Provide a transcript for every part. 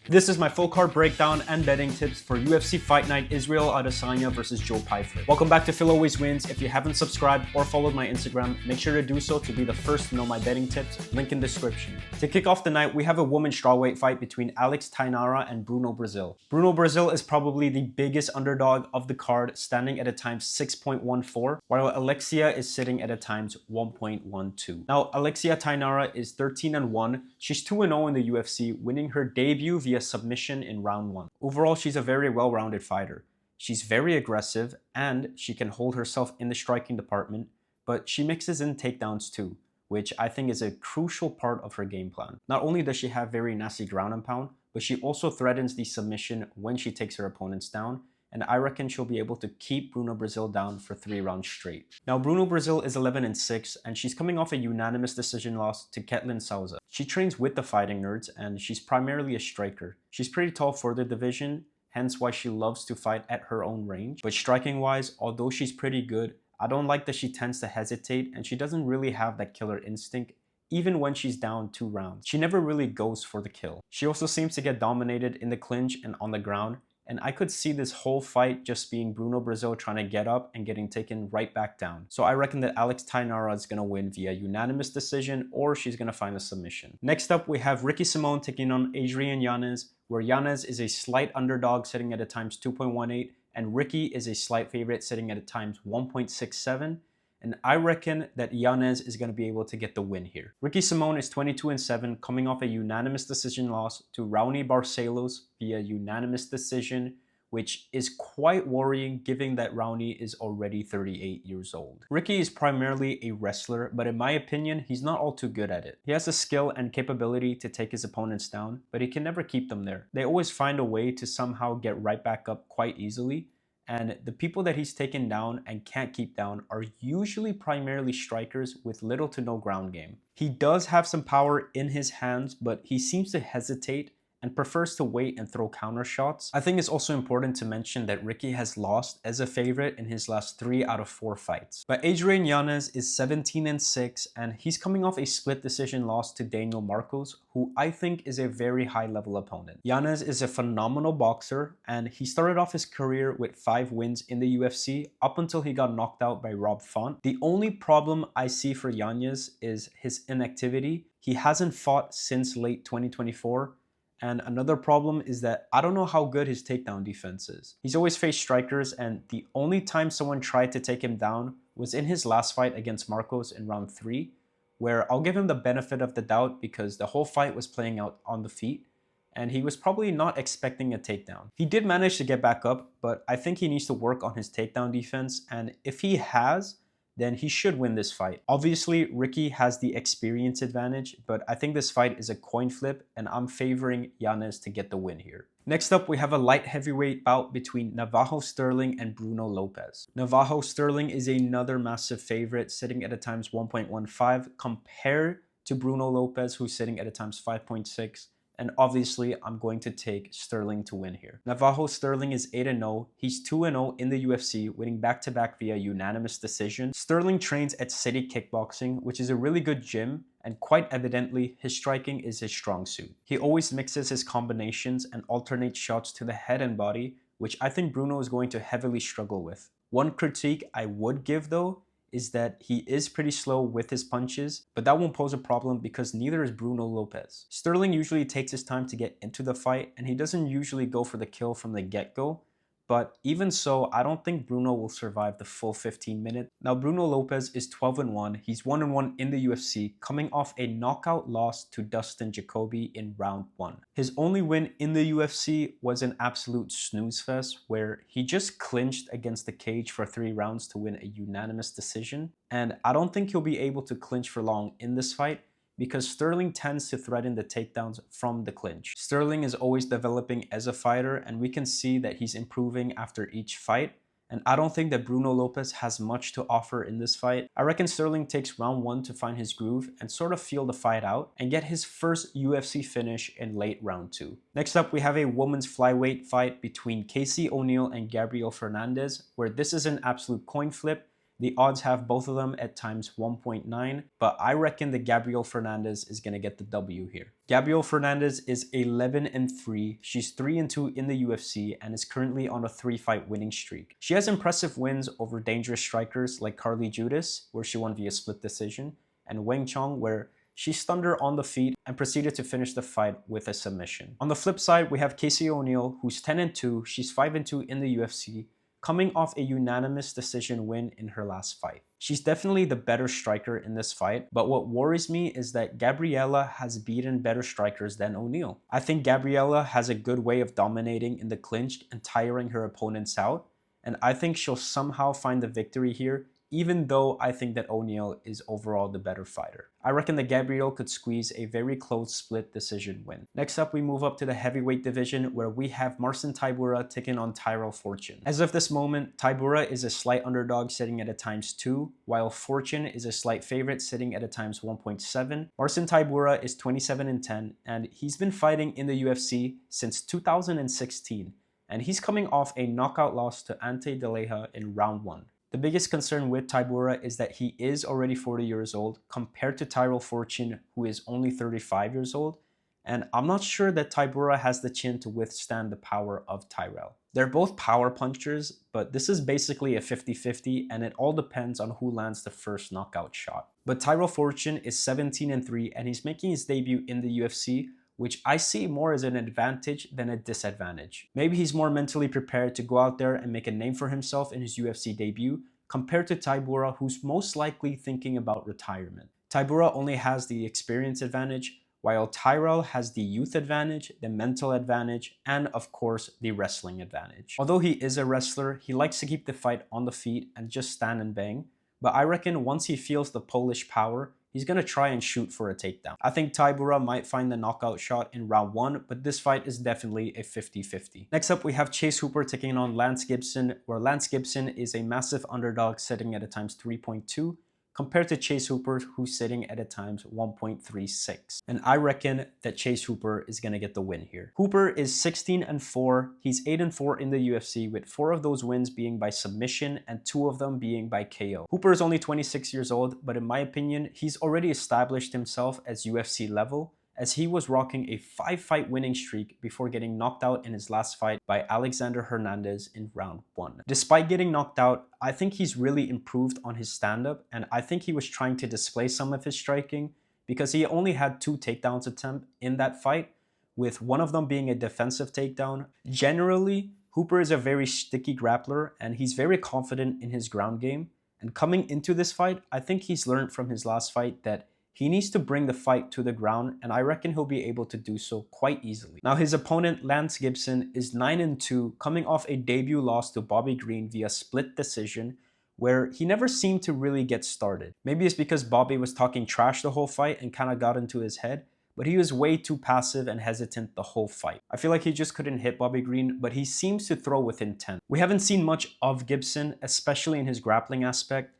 This is my full card breakdown and betting tips for UFC Fight Night Israel Adesanya versus Joe Pyfer. Welcome back to Phil Always Wins. If you haven't subscribed or followed my Instagram, make sure to do so to be the first to know my betting tips. Link in description. To kick off the night, we have a women's strawweight fight between Thainara and Bruno Brasil. Bruno Brasil is probably the biggest underdog of the card, standing at a times 6.14, while Alexia is sitting at a times 1.12. Now, Alexia Thainara is 13-1. She's 2-0 in the UFC, winning her debut via submission in round 1. Overall, she's a very well-rounded fighter. She's very aggressive and she can hold herself in the striking department, but she mixes in takedowns too, which I think is a crucial part of her game plan. Not only does she have very nasty ground and pound, but she also threatens the submission when she takes her opponents down, and I reckon she'll be able to keep Bruno Brasil down for 3 rounds straight. Now, Bruno Brasil is 11-6, and she's coming off a unanimous decision loss to Ketlin Souza. She trains with the Fighting Nerds, and she's primarily a striker. She's pretty tall for the division, hence why she loves to fight at her own range. But striking-wise, although she's pretty good, I don't like that she tends to hesitate, and she doesn't really have that killer instinct, even when she's down 2 rounds. She never really goes for the kill. She also seems to get dominated in the clinch and on the ground, and I could see this whole fight just being Bruno Brasil trying to get up and getting taken right back down. So I reckon that Thainara is going to win via unanimous decision, or she's going to find a submission. Next up, we have Ricky Simón taking on Adrian Yanez, where Yanez is a slight underdog sitting at a times 2.18, and Ricky is a slight favorite sitting at a times 1.67. And I reckon that Yanez is going to be able to get the win here. Ricky Simón is 22-7, coming off a unanimous decision loss to Raoni Barcelos via unanimous decision, which is quite worrying given that Raoni is already 38 years old. Ricky is primarily a wrestler, but in my opinion, he's not all too good at it. He has the skill and capability to take his opponents down, but he can never keep them there. They always find a way to somehow get right back up quite easily. And the people that he's taken down and can't keep down are usually primarily strikers with little to no ground game. He does have some power in his hands, but he seems to hesitate and prefers to wait and throw counter shots. I think it's also important to mention that Ricky has lost as a favorite in his last 3 out of 4 fights. But Adrian Yanez is 17-6, and he's coming off a split decision loss to Daniel Marcos, who I think is a very high level opponent. Yanez is a phenomenal boxer, and he started off his career with 5 wins in the UFC up until he got knocked out by Rob Font. The only problem I see for Yanez is his inactivity. He hasn't fought since late 2024. And another problem is that I don't know how good his takedown defense is. He's always faced strikers, and the only time someone tried to take him down was in his last fight against Marcos in round 3, where I'll give him the benefit of the doubt because the whole fight was playing out on the feet, and he was probably not expecting a takedown. He did manage to get back up, but I think he needs to work on his takedown defense, and if he has, then he should win this fight. Obviously, Ricky has the experience advantage, but I think this fight is a coin flip, and I'm favoring Yanez to get the win here. Next up, we have a light heavyweight bout between Navajo Sterling and Bruno Lopes. Navajo Sterling is another massive favorite, sitting at a times 1.15, compared to Bruno Lopes, who's sitting at a times 5.6. And obviously, I'm going to take Sterling to win here. Navajo Sterling is 8-0. He's 2-0 in the UFC, winning back-to-back via unanimous decision. Sterling trains at City Kickboxing, which is a really good gym, and quite evidently, his striking is his strong suit. He always mixes his combinations and alternates shots to the head and body, which I think Bruno is going to heavily struggle with. One critique I would give, though, is that he is pretty slow with his punches, but that won't pose a problem because neither is Bruno Lopes. Sterling usually takes his time to get into the fight, and he doesn't usually go for the kill from the get-go, but even so, I don't think Bruno will survive the full 15 minutes. Now, Bruno Lopes is 12-1. He's 1-1 in the UFC, coming off a knockout loss to Dustin Jacoby in round 1. His only win in the UFC was an absolute snooze fest where he just clinched against the cage for 3 rounds to win a unanimous decision. And I don't think he'll be able to clinch for long in this fight, because Sterling tends to threaten the takedowns from the clinch. Sterling is always developing as a fighter, and we can see that he's improving after each fight. And I don't think that Bruno Lopes has much to offer in this fight. I reckon Sterling takes round 1 to find his groove and sort of feel the fight out and get his first UFC finish in late round 2. Next up, we have a women's flyweight fight between Casey O'Neill and Gabriella Fernandes, where this is an absolute coin flip. The odds have both of them at times 1.9, but I reckon that Gabrielle Fernandes is going to get the W here. Gabrielle Fernandes is 11-3. She's 3-2 in the UFC and is currently on a 3-fight winning streak. She has impressive wins over dangerous strikers like Carly Judas, where she won via split decision, and Wang Chong, where she stunned her on the feet and proceeded to finish the fight with a submission. On the flip side, we have Casey O'Neill, who's 10-2. She's 5-2 in the UFC, coming off a unanimous decision win in her last fight. She's definitely the better striker in this fight, but what worries me is that Gabriella has beaten better strikers than O'Neill. I think Gabriella has a good way of dominating in the clinch and tiring her opponents out, and I think she'll somehow find the victory here, even though I think that O'Neill is overall the better fighter. I reckon that Gabrielle could squeeze a very close split decision win. Next up, we move up to the heavyweight division where we have Marcin Tybura taking on Tyrell Fortune. As of this moment, Tybura is a slight underdog sitting at a ×2, while Fortune is a slight favorite sitting at a ×1.7. Marcin Tybura is 27-10, and he's been fighting in the UFC since 2016, and he's coming off a knockout loss to Ante De Leja in round 1. The biggest concern with Tybura is that he is already 40 years old compared to Tyrell Fortune, who is only 35 years old, and I'm not sure that Tybura has the chin to withstand the power of Tyrell. They're both power punchers, but this is basically a 50-50 and it all depends on who lands the first knockout shot. But Tyrell Fortune is 17-3 and he's making his debut in the UFC, which I see more as an advantage than a disadvantage. Maybe he's more mentally prepared to go out there and make a name for himself in his UFC debut compared to Tybura, who's most likely thinking about retirement. Tybura only has the experience advantage, while Tyrell has the youth advantage, the mental advantage, and of course, the wrestling advantage. Although he is a wrestler, he likes to keep the fight on the feet and just stand and bang, but I reckon once he feels the Polish power, he's going to try and shoot for a takedown. I think Tybura might find the knockout shot in round 1, but this fight is definitely a 50-50. Next up, we have Chase Hooper taking on Lance Gibson, where Lance Gibson is a massive underdog sitting at a ×3.2, compared to Chase Hooper, who's sitting at a ×1.36. And I reckon that Chase Hooper is going to get the win here. Hooper is 16-4. He's 8-4 in the UFC, with 4 of those wins being by submission and 2 of them being by KO. Hooper is only 26 years old, but in my opinion, he's already established himself as UFC level, as he was rocking a 5-fight winning streak before getting knocked out in his last fight by Alexander Fernandes in round 1. Despite getting knocked out, I think he's really improved on his stand-up, and I think he was trying to display some of his striking because he only had 2 takedowns attempt in that fight, with one of them being a defensive takedown. Generally, Hooper is a very sticky grappler and he's very confident in his ground game, and coming into this fight, I think he's learned from his last fight that he needs to bring the fight to the ground, and I reckon he'll be able to do so quite easily. Now, his opponent, Lance Gibson, is 9-2, coming off a debut loss to Bobby Green via split decision, where he never seemed to really get started. Maybe it's because Bobby was talking trash the whole fight and kind of got into his head, but he was way too passive and hesitant the whole fight. I feel like he just couldn't hit Bobby Green, but he seems to throw with intent. We haven't seen much of Gibson, especially in his grappling aspect,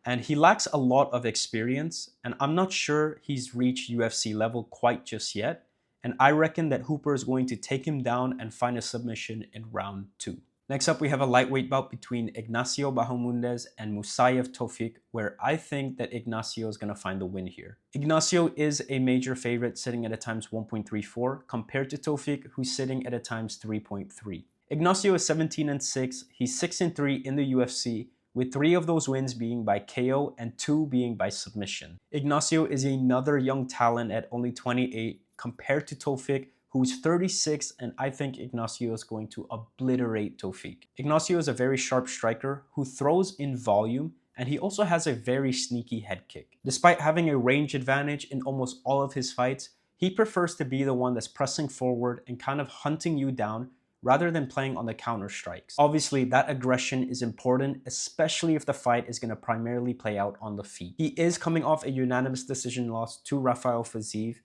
and he lacks a lot of experience, and I'm not sure he's reached UFC level quite just yet, and I reckon that Hooper is going to take him down and find a submission in round 2. Next up, we have a lightweight bout between Ignacio Bahamondes and Musayev Tofiq, where I think that Ignacio is going to find the win here. Ignacio is a major favorite sitting at a ×1.34 compared to Tofiq, who's sitting at a ×3.3. Ignacio is 17-6, he's 6-3 in the UFC, with 3 of those wins being by KO and 2 being by submission. Ignacio is another young talent at only 28 compared to Tofiq, who's 36, and I think Ignacio is going to obliterate Tofiq. Ignacio is a very sharp striker who throws in volume, and he also has a very sneaky head kick. Despite having a range advantage in almost all of his fights, he prefers to be the one that's pressing forward and kind of hunting you down rather than playing on the counter strikes. Obviously, that aggression is important, especially if the fight is going to primarily play out on the feet. He is coming off a unanimous decision loss to Rafael Fiziev,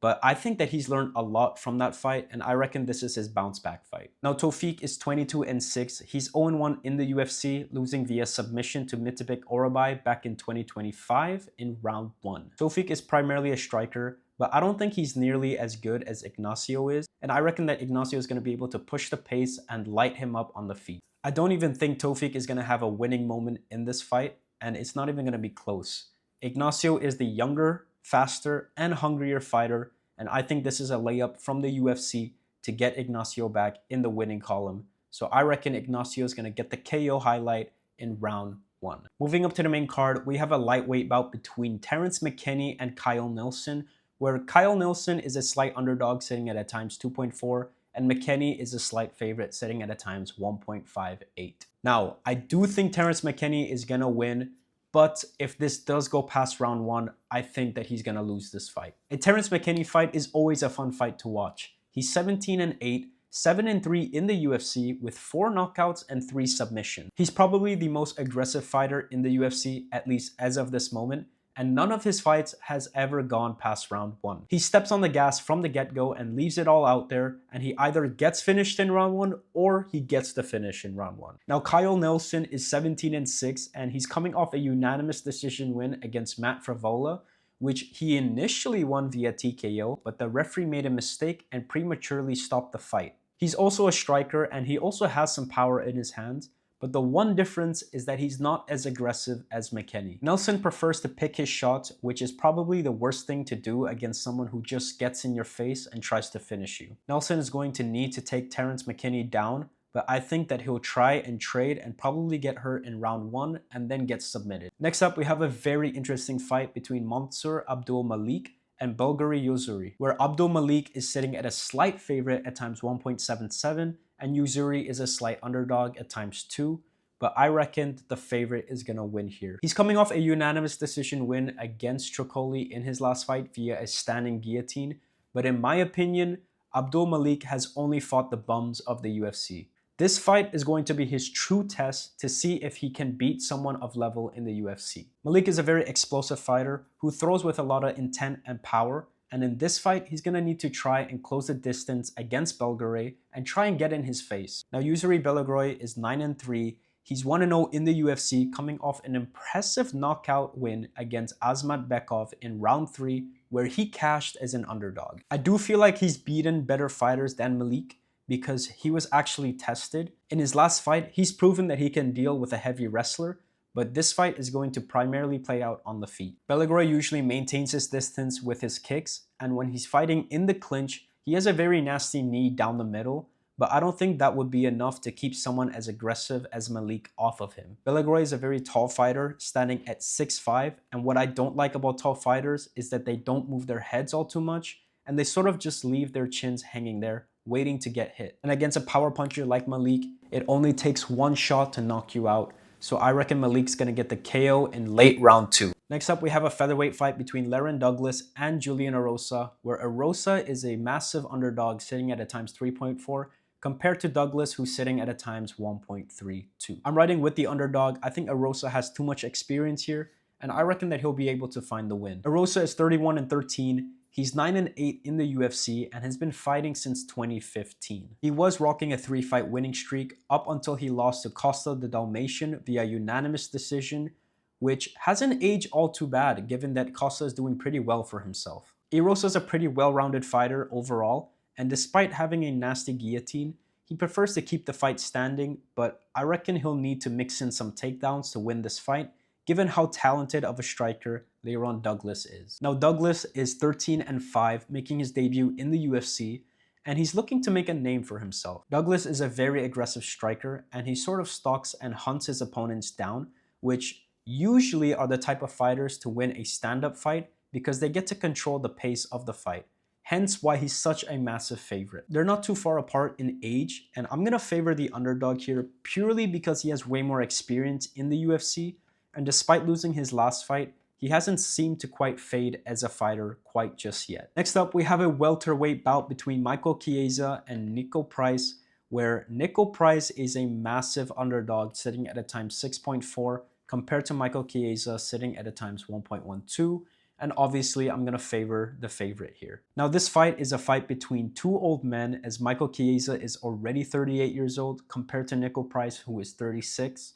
but I think that he's learned a lot from that fight, and I reckon this is his bounce back fight. Now, Tofiq is 22-6. He's 0-1 in the UFC, losing via submission to Mitibek Orabai back in 2025 in round 1. Tofiq is primarily a striker, but I don't think he's nearly as good as Ignacio is, and I reckon that Ignacio is going to be able to push the pace and light him up on the feet. I don't even think Tofiq is going to have a winning moment in this fight, and it's not even going to be close. Ignacio is the younger, faster, and hungrier fighter, and I think this is a layup from the UFC to get Ignacio back in the winning column. So I reckon Ignacio is going to get the KO highlight in round 1. Moving up to the main card, we have a lightweight bout between Terrance Mckinney and Kyle Nelson, where Kyle Nelson is a slight underdog sitting at a times 2.4, and Mckinney is a slight favorite sitting at a times 1.58. Now, I do think Terrance Mckinney is going to win, but if this does go past round 1, I think that he's going to lose this fight. A Terrance Mckinney fight is always a fun fight to watch. He's 17-8, 7-3 in the UFC with 4 knockouts and 3 submissions. He's probably the most aggressive fighter in the UFC, at least as of this moment, and none of his fights has ever gone past round 1. He steps on the gas from the get-go and leaves it all out there, and he either gets finished in round 1 or he gets the finish in round 1. Now, Kyle Nelson is 17-6, and he's coming off a unanimous decision win against Matt Frevola, which he initially won via TKO, but the referee made a mistake and prematurely stopped the fight. He's also a striker, and he also has some power in his hands, but the one difference is that he's not as aggressive as Mckinney. Nelson prefers to pick his shots, which is probably the worst thing to do against someone who just gets in your face and tries to finish you. Nelson is going to need to take Terrance Mckinney down, but I think that he'll try and trade and probably get hurt in round 1 and then get submitted. Next up, we have a very interesting fight between Mansur Abdul-Malik and Belgaroui Yousri, where Abdul-Malik is sitting at a slight favorite at times 1.77, and Yousri is a slight underdog at times 2, but I reckon the favorite is going to win here. He's coming off a unanimous decision win against Trocoli in his last fight via a standing guillotine, but in my opinion, Abdul-Malik has only fought the bums of the UFC. This fight is going to be his true test to see if he can beat someone of level in the UFC. Malik is a very explosive fighter who throws with a lot of intent and power, and in this fight, he's going to need to try and close the distance against Belgaroui and try and get in his face. Now, Yousri Belgaroui is 9-3. He's 1-0 in the UFC, coming off an impressive knockout win against Asmat Bekov in round 3, where he cashed as an underdog. I do feel like he's beaten better fighters than Malik because he was actually tested. In his last fight, he's proven that he can deal with a heavy wrestler, but this fight is going to primarily play out on the feet. Belgaroui usually maintains his distance with his kicks, and when he's fighting in the clinch, he has a very nasty knee down the middle, but I don't think that would be enough to keep someone as aggressive as Malik off of him. Belgaroui is a very tall fighter, standing at 6'5", and what I don't like about tall fighters is that they don't move their heads all too much, and they sort of just leave their chins hanging there, waiting to get hit. And against a power puncher like Malik, it only takes one shot to knock you out. So I reckon Malik's going to get the KO in late round 2. Next up, we have a featherweight fight between Lerryan Douglas and Julian Erosa, where Erosa is a massive underdog sitting at a times 3.4 compared to Douglas, who's sitting at a times 1.32. I'm riding with the underdog. I think Erosa has too much experience here, and I reckon that he'll be able to find the win. Erosa is 31-13. He's 9-8 in the UFC and has been fighting since 2015. He was rocking a 3-fight winning streak up until he lost to Costa the Dalmatian via unanimous decision, which hasn't aged all too bad given that Costa is doing pretty well for himself. Erosa is a pretty well-rounded fighter overall, and despite having a nasty guillotine, he prefers to keep the fight standing, but I reckon he'll need to mix in some takedowns to win this fight, given how talented of a striker Lerryan Douglas is. Now, Douglas is 13-5, making his debut in the UFC, and he's looking to make a name for himself. Douglas is a very aggressive striker, and he sort of stalks and hunts his opponents down, which usually are the type of fighters to win a stand-up fight because they get to control the pace of the fight. Hence why he's such a massive favorite. They're not too far apart in age, and I'm gonna favor the underdog here purely because he has way more experience in the UFC, and despite losing his last fight, he hasn't seemed to quite fade as a fighter quite just yet. Next up, we have a welterweight bout between Michael Chiesa and Niko Price, where Niko Price is a massive underdog sitting at a times 6.4 compared to Michael Chiesa sitting at a times 1.12. And obviously, I'm going to favor the favorite here. Now, this fight is a fight between two old men, as Michael Chiesa is already 38 years old compared to Niko Price, who is 36.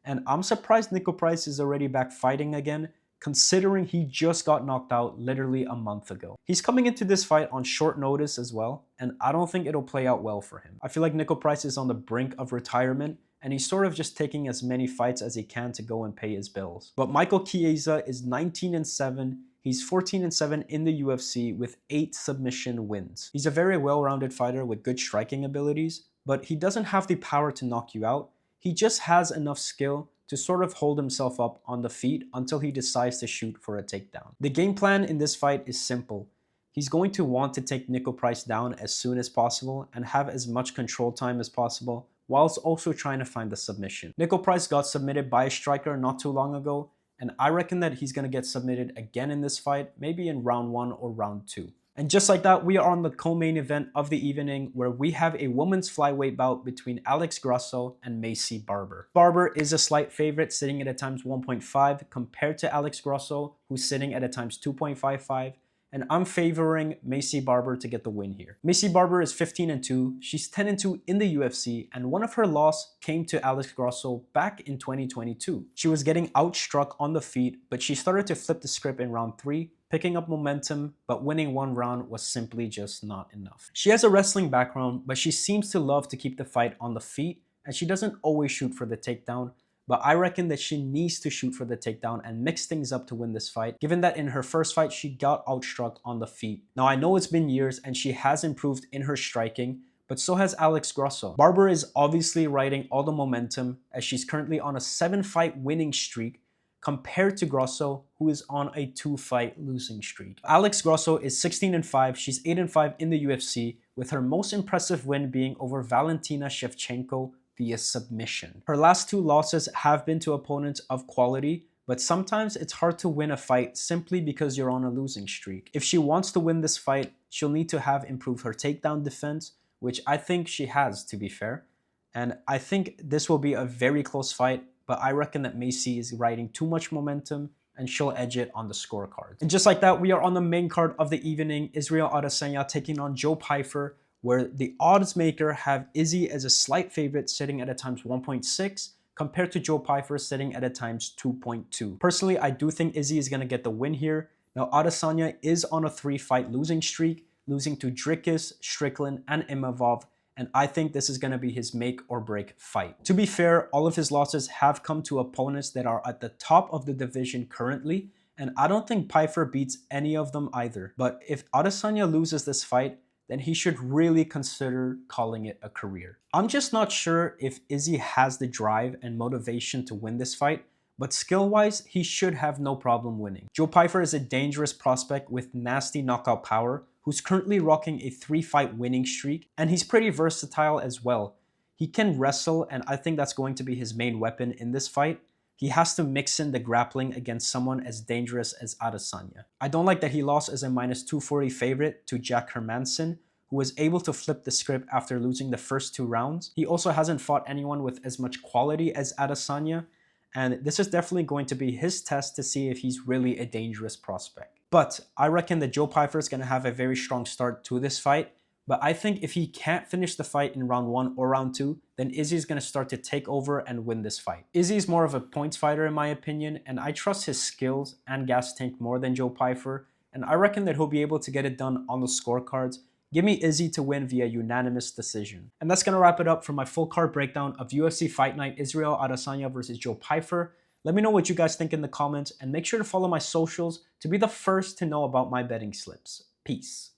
And I'm surprised Niko Price is already back fighting again, considering he just got knocked out literally a month ago. He's coming into this fight on short notice as well, and I don't think it'll play out well for him. I feel like Niko Price is on the brink of retirement, and he's sort of just taking as many fights as he can to go and pay his bills. But Michael Chiesa is 19-7. He's 14-7 in the UFC with 8 submission wins. He's a very well-rounded fighter with good striking abilities, but he doesn't have the power to knock you out. He just has enough skill to sort of hold himself up on the feet until he decides to shoot for a takedown. The game plan in this fight is simple. He's going to want to take Niko Price down as soon as possible and have as much control time as possible, whilst also trying to find the submission. Niko Price got submitted by a striker not too long ago, and I reckon that he's going to get submitted again in this fight, maybe in round 1 or round 2. And just like that, we are on the co-main event of the evening where we have a women's flyweight bout between Alex Grasso and Maycee Barber. Barber is a slight favorite, sitting at a times 1.5 compared to Alex Grasso, who's sitting at a times 2.55. And I'm favoring Maycee Barber to get the win here. Maycee Barber is 15-2. She's 10-2 in the UFC, and one of her losses came to Alex Grasso back in 2022. She was getting outstruck on the feet, but she started to flip the script in round 3, picking up momentum, but winning one round was simply just not enough. She has a wrestling background, but she seems to love to keep the fight on the feet, and she doesn't always shoot for the takedown. But I reckon that she needs to shoot for the takedown and mix things up to win this fight, given that in her first fight, she got outstruck on the feet. Now, I know it's been years and she has improved in her striking, but so has Alex Grasso. Barber is obviously riding all the momentum as she's currently on a 7-fight winning streak compared to Grasso, who is on a 2-fight losing streak. Alex Grasso is 16-5. She's 8-5 in the UFC, with her most impressive win being over Valentina Shevchenko via submission. Her last 2 losses have been to opponents of quality, but sometimes it's hard to win a fight simply because you're on a losing streak. If she wants to win this fight, she'll need to have improved her takedown defense, which I think she has, to be fair. And I think this will be a very close fight, but I reckon that Maycee is riding too much momentum and she'll edge it on the scorecard. And just like that, we are on the main card of the evening. Israel Adesanya taking on Joe Pyfer, where the odds maker have Izzy as a slight favorite, sitting at a times 1.6 compared to Joe Pyfer sitting at a times 2.2. Personally, I do think Izzy is going to get the win here. Now, Adesanya is on a 3-fight losing streak, losing to Dricus, Strickland, and Imavov, and I think this is going to be his make or break fight. To be fair, all of his losses have come to opponents that are at the top of the division currently, and I don't think Pyfer beats any of them either. But if Adesanya loses this fight, then he should really consider calling it a career. I'm just not sure if Izzy has the drive and motivation to win this fight, but skill-wise, he should have no problem winning. Joe Pyfer is a dangerous prospect with nasty knockout power, who's currently rocking a 3-fight winning streak, and he's pretty versatile as well. He can wrestle, and I think that's going to be his main weapon in this fight. He has to mix in the grappling against someone as dangerous as Adesanya. I don't like that he lost as a -240 favorite to Jack Hermansson, who was able to flip the script after losing the first 2 rounds. He also hasn't fought anyone with as much quality as Adesanya, and this is definitely going to be his test to see if he's really a dangerous prospect. But I reckon that Joe Pyfer is going to have a very strong start to this fight. But I think if he can't finish the fight in round 1 or round 2, then Izzy's going to start to take over and win this fight. Izzy's more of a points fighter in my opinion, and I trust his skills and gas tank more than Joe Pyfer, and I reckon that he'll be able to get it done on the scorecards. Give me Izzy to win via unanimous decision. And that's going to wrap it up for my full card breakdown of UFC Fight Night Israel Adesanya versus Joe Pyfer. Let me know what you guys think in the comments, and make sure to follow my socials to be the first to know about my betting slips. Peace.